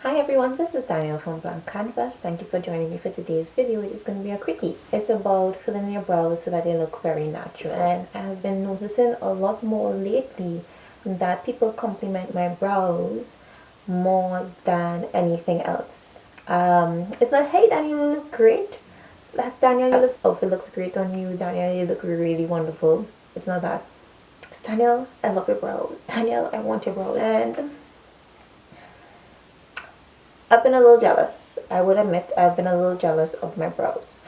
Hi everyone, this is Danielle from Blank Canvas. Thank you for joining me for today's video. It is going to be a quickie. It's about filling your brows so that they look very natural. And I have been noticing a lot more lately that people compliment my brows more than anything else. It's not, hey Danielle, you look great. Like Danielle, your outfit looks great on you. Danielle, you look really wonderful. It's not that. It's Danielle, I love your brows. Danielle, I want your brows. And I've been a little jealous. I would admit I've been a little jealous of my brows.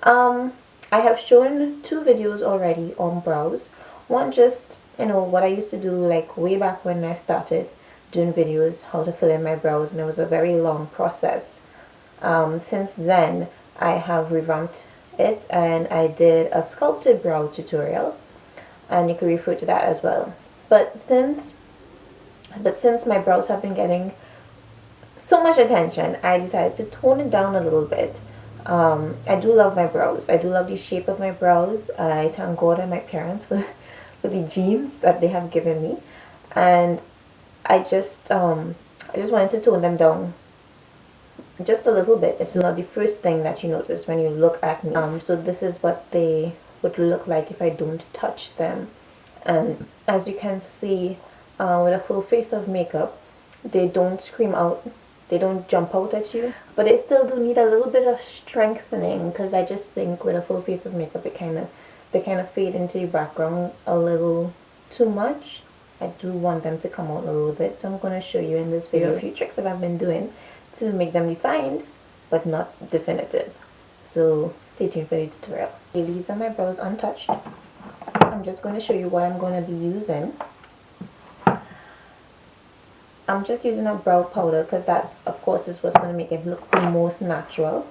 I have shown two videos already on brows. One just, what I used to do like way back when I started doing videos, how to fill in my brows, and it was a very long process. Since then, I have revamped it and I did a sculpted brow tutorial, and you can refer to that as well. But since my brows have been getting so much attention, I decided to tone it down a little bit. I do love my brows. I do love the shape of my brows. I thank God and my parents for the genes that they have given me, and I just wanted to tone them down just a little bit. It's not the first thing that you notice when you look at me. So this is what they would look like if I don't touch them. And as you can see, with a full face of makeup, they don't scream out, they don't jump out at you, but they still do need a little bit of strengthening, because I just think with a full face of makeup they kind of fade into the background a little too much. I do want them to come out a little bit, so I'm going to show you in this video a few tricks that I've been doing to make them defined but not definitive. So stay tuned for the tutorial. Okay, these are my brows untouched. I'm just going to show you what I'm going to be using. I'm just using a brow powder because that, of course, is what's going to make it look the most natural.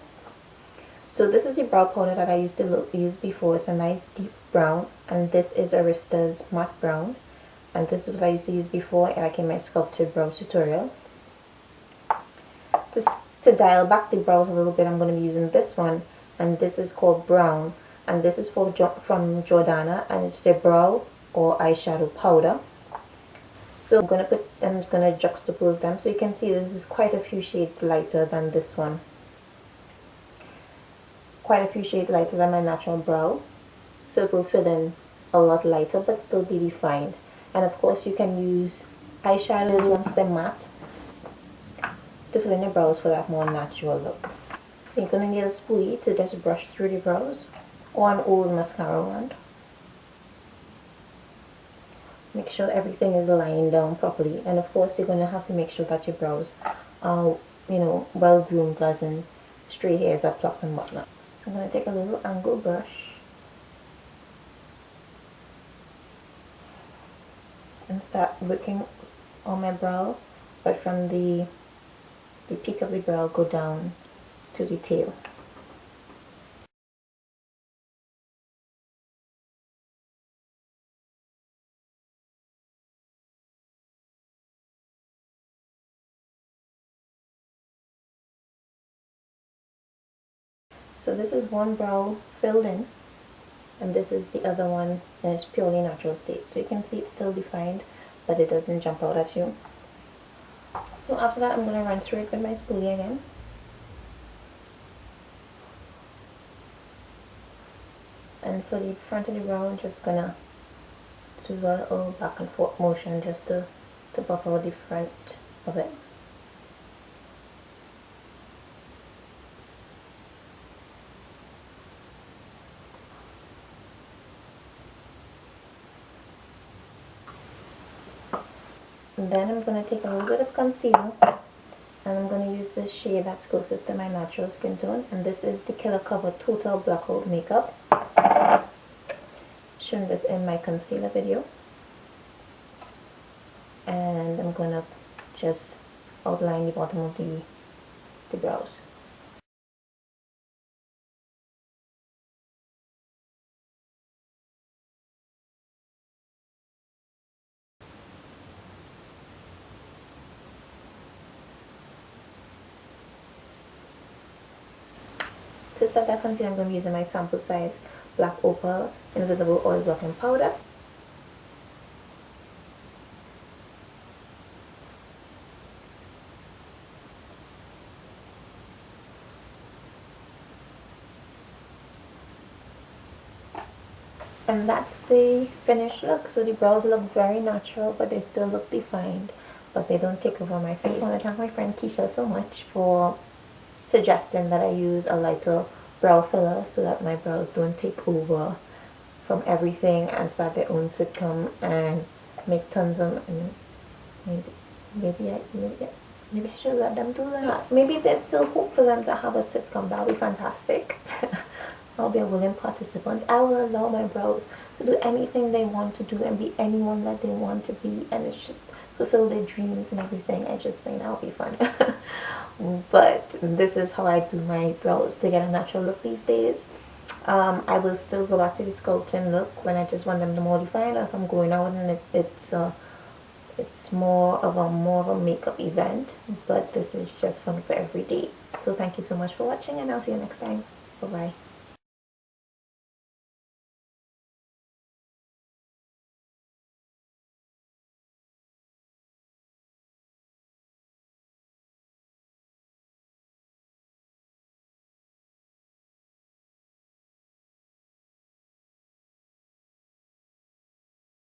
So this is the brow powder that I used to use before. It's a nice deep brown, and this is Arista's matte brown, and this is what I used to use before, like in my sculpted brow tutorial. To dial back the brows a little bit, I'm going to be using this one, and this is called Brown, and this is from Jordana, and it's the brow or eyeshadow powder. So I'm going to juxtapose them, so you can see this is quite a few shades lighter than this one. Quite a few shades lighter than my natural brow. So it will fill in a lot lighter but still be defined. And of course you can use eyeshadows once they're matte to fill in your brows for that more natural look. So you're going to need a spoolie to just brush through the brows, or an old mascara wand. Make sure everything is lying down properly, and of course you're going to have to make sure that your brows are, well groomed, as in stray hairs are plucked and whatnot. So I'm going to take a little angle brush and start working on my brow, but from the peak of the brow go down to the tail. So this is one brow filled in, and this is the other one in its purely natural state. So you can see it's still defined, but it doesn't jump out at you. So after that, I'm going to run through it with my spoolie again. And for the front of the brow, I'm just going to do a little back and forth motion just to buff out the front of it. And then I'm going to take a little bit of concealer, and I'm going to use this shade that's closest to my natural skin tone, and this is the Killer Cover Total Blockout Makeup. Showing this in my concealer video. And I'm going to just outline the bottom of the brows. To set that concealer, I'm going to be using my sample size Black Opal Invisible Oil Blocking Powder. And that's the finished look. So the brows look very natural, but they still look defined, but they don't take over my face. I want to thank my friend Keisha so much for suggesting that I use a lighter brow filler so that my brows don't take over from everything and start their own sitcom and make tons of, maybe maybe I should let them do that. Maybe there's still hope for them to have a sitcom. That'll be fantastic. I'll be a willing participant. I will allow my brows to do anything they want to do and be anyone that they want to be, and it's just fulfill their dreams and everything. I just think that'll be fun. But this is how I do my brows to get a natural look these days. I will still go back to the sculpting look when I just want them to modify it, or if I'm going out and it's more of a makeup event, but this is just fun for every day. So thank you so much for watching, and I'll see you next time. Bye bye.